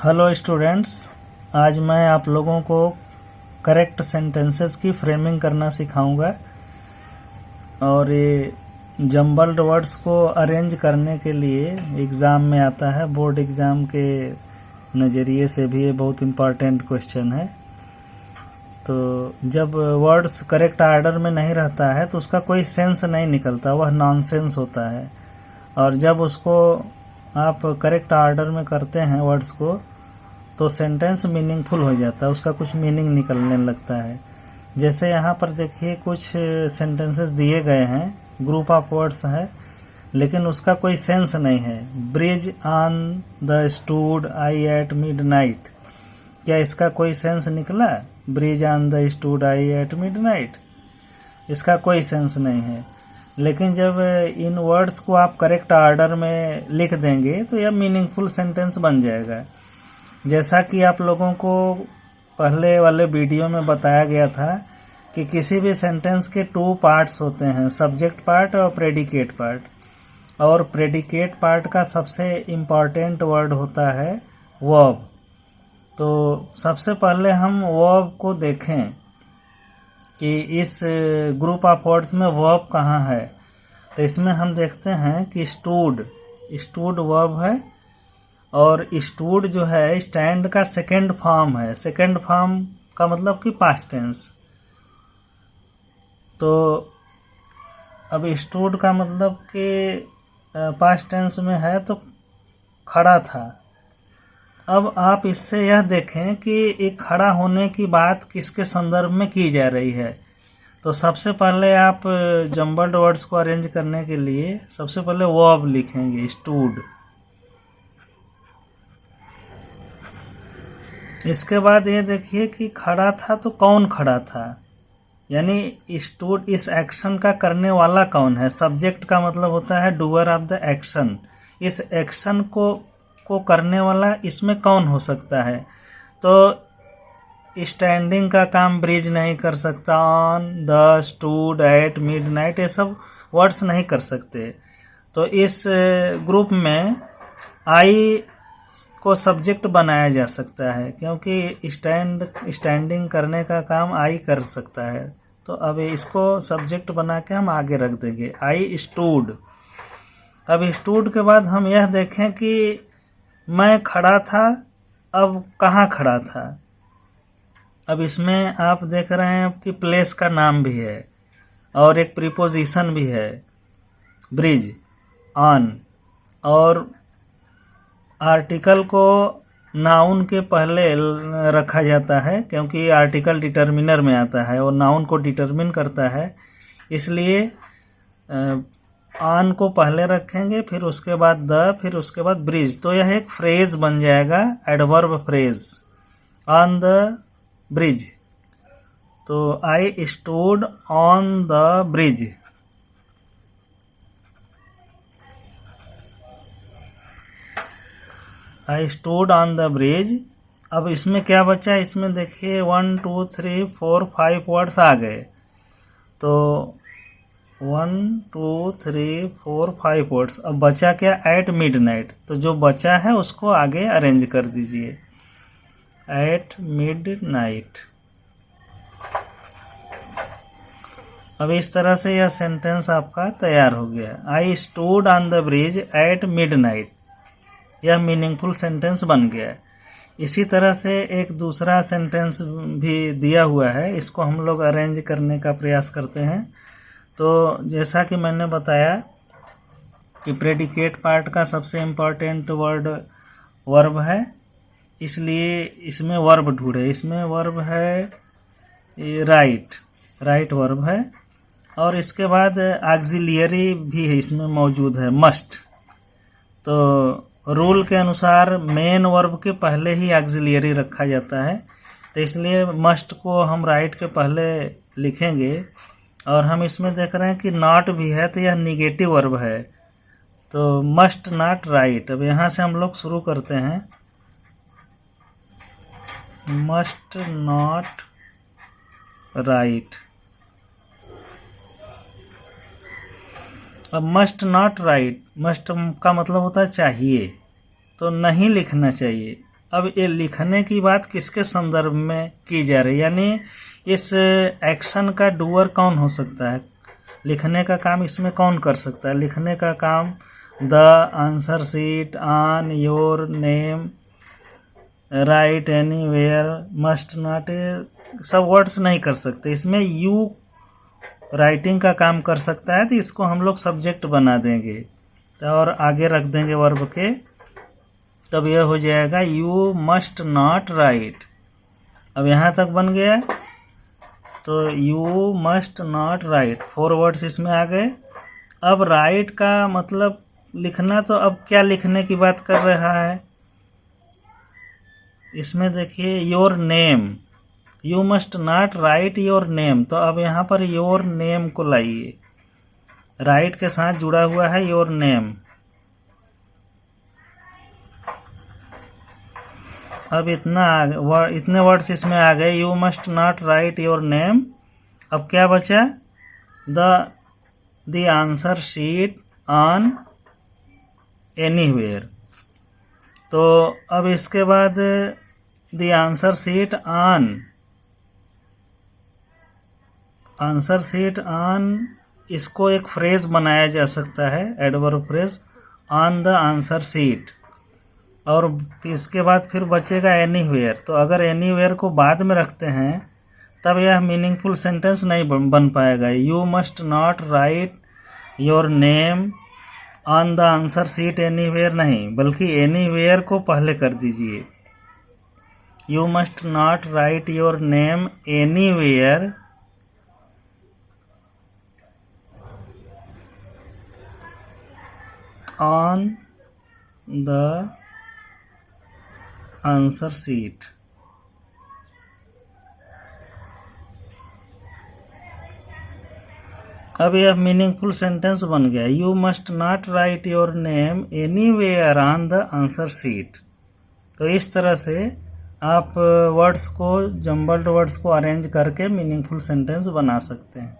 Hello students, आज मैं आप लोगों को करेक्ट सेंटेंसेस की फ्रेमिंग करना सिखाऊंगा। और ये जम्बल्ड वर्ड्स को अरेंज करने के लिए एग्ज़ाम में आता है। बोर्ड एग्ज़ाम के नज़रिए से भी ये बहुत इम्पॉर्टेंट क्वेश्चन है। तो जब वर्ड्स करेक्ट आर्डर में नहीं रहता है तो उसका कोई सेंस नहीं निकलता, वह नॉनसेंस होता है। और जब उसको आप करेक्ट आर्डर में करते हैं वर्ड्स को, तो सेंटेंस मीनिंगफुल हो जाता है, उसका कुछ मीनिंग निकलने लगता है। जैसे यहाँ पर देखिए कुछ सेंटेंसेस दिए गए हैं, ग्रुप ऑफ वर्ड्स है, लेकिन उसका कोई सेंस नहीं है। Bridge on the stood I at midnight, क्या इसका कोई सेंस निकला? Bridge on the stood I at midnight, इसका कोई सेंस नहीं है। लेकिन जब इन वर्ड्स को आप करेक्ट ऑर्डर में लिख देंगे तो यह मीनिंगफुल सेंटेंस बन जाएगा। जैसा कि आप लोगों को पहले वाले वीडियो में बताया गया था कि किसी भी सेंटेंस के 2 पार्ट्स होते हैं, सब्जेक्ट पार्ट और प्रेडिकेट पार्ट। और प्रेडिकेट पार्ट का सबसे इम्पॉर्टेंट वर्ड होता है वर्ब। तो सबसे पहले हम वर्ब को देखें कि इस ग्रुप ऑफ वर्ड्स में वर्ब कहाँ है। तो इसमें हम देखते हैं कि स्टूड वर्ब है, और स्टूड जो है स्टैंड का सेकंड फॉर्म है। सेकंड फॉर्म का मतलब कि पास्ट टेंस। तो अब स्टूड का मतलब कि पास्ट टेंस में है तो खड़ा था। अब आप इससे यह देखें कि एक खड़ा होने की बात किसके संदर्भ में की जा रही है। तो सबसे पहले आप जम्बल्ड वर्ड्स को अरेंज करने के लिए सबसे पहले वर्ब लिखेंगे, स्टूड। इसके बाद ये देखिए कि खड़ा था तो कौन खड़ा था, यानी स्टूड इस एक्शन का करने वाला कौन है। सब्जेक्ट का मतलब होता है डूअर ऑफ द एक्शन। इस एक्शन को करने वाला इसमें कौन हो सकता है? तो स्टैंडिंग का काम ब्रिज नहीं कर सकता, on the stood at midnight ये सब वर्ड्स नहीं कर सकते। तो इस ग्रुप में आई को सब्जेक्ट बनाया जा सकता है, क्योंकि स्टैंडिंग करने का काम आई कर सकता है। तो अब इसको सब्जेक्ट बना के हम आगे रख देंगे, आई स्टूड। अब स्टूड के बाद हम यह देखें कि मैं खड़ा था, अब कहाँ खड़ा था। अब इसमें आप देख रहे हैं कि प्लेस का नाम भी है और एक प्रीपोजिशन भी है, ब्रिज ऑन। और आर्टिकल को नाउन के पहले रखा जाता है, क्योंकि आर्टिकल डिटर्मिनर में आता है और नाउन को डिटर्मिन करता है। इसलिए ऑन को पहले रखेंगे, फिर उसके बाद द, फिर उसके बाद ब्रिज। तो यह एक फ्रेज बन जाएगा, adverb phrase, on the bridge. तो I stood on the bridge. I stood on the bridge. अब इसमें क्या बचा? इसमें देखिए 1 2 3 4 5 वर्ड्स आ गए। तो 1 2 3 4 5 वर्ड्स। अब बचा क्या? At midnight. तो जो बचा है उसको आगे अरेंज कर दीजिए, एट मिडनाइट। अब इस तरह से यह सेंटेंस आपका तैयार हो गया, I stood on the bridge at midnight. यह मीनिंगफुल सेंटेंस बन गया। इसी तरह से एक दूसरा सेंटेंस भी दिया हुआ है, इसको हम लोग अरेंज करने का प्रयास करते हैं। तो जैसा कि मैंने बताया कि प्रेडिकेट पार्ट का सबसे इम्पॉर्टेंट वर्ड वर्ब है, इसलिए इसमें वर्ब ढूंढे। इसमें वर्ब है राइट वर्ब है, और इसके बाद ऑक्सिलियरी भी है, इसमें मौजूद है, मस्ट। तो रूल के अनुसार मेन वर्ब के पहले ही ऑक्सिलियरी रखा जाता है, तो इसलिए मस्ट को हम राइट के पहले लिखेंगे। और हम इसमें देख रहे हैं कि नॉट भी है, तो यह निगेटिव वर्ब है, तो मस्ट नॉट राइट। अब यहाँ से हम लोग शुरू करते हैं, मस्ट नॉट राइट। अब मस्ट नॉट राइट, मस्ट का मतलब होता है चाहिए, तो नहीं लिखना चाहिए। अब ये लिखने की बात किसके संदर्भ में की जा रही है, यानी इस एक्शन का डूअर कौन हो सकता है, लिखने का काम इसमें कौन कर सकता है। लिखने का काम the answer sheet, on your name, right anywhere, must not, सब वर्ड्स नहीं कर सकते। इसमें यू राइटिंग का काम कर सकता है, तो इसको हम लोग सब्जेक्ट बना देंगे और आगे रख देंगे वर्ब के, तब यह हो जाएगा यू मस्ट नॉट राइट। अब यहाँ तक बन गया, तो you must not right, 4 words इसमें आ गए। अब राइट का मतलब लिखना, तो अब क्या लिखने की बात कर रहा है इसमें, देखिए your name, you must not right your name, तो अब यहाँ पर योर नेम को लाइए, राइट के साथ जुड़ा हुआ है योर नेम। अब इतने वर्ड्स इसमें आ गए, you must not right your name. अब क्या बचा, the answer sheet on anywhere. तो अब इसके बाद द आंसर शीट ऑन, इसको एक फ्रेज बनाया जा सकता है, adverb phrase, on the answer sheet. और इसके बाद फिर बचेगा एनीवेयर। तो अगर एनीवेयर को बाद में रखते हैं तब यह मीनिंगफुल सेंटेंस नहीं बन पाएगा। You must not right your name on the answer sheet anywhere नहीं, बल्कि एनीवेयर को पहले कर दीजिए। You must not right your name anywhere on the answer sheet. अब यह मीनिंगफुल सेंटेंस बन गया, you must not right your name anywhere on the answer sheet. तो इस तरह से आप वर्ड्स को, जम्बल्ड वर्ड्स को अरेंज करके मीनिंगफुल सेंटेंस बना सकते हैं।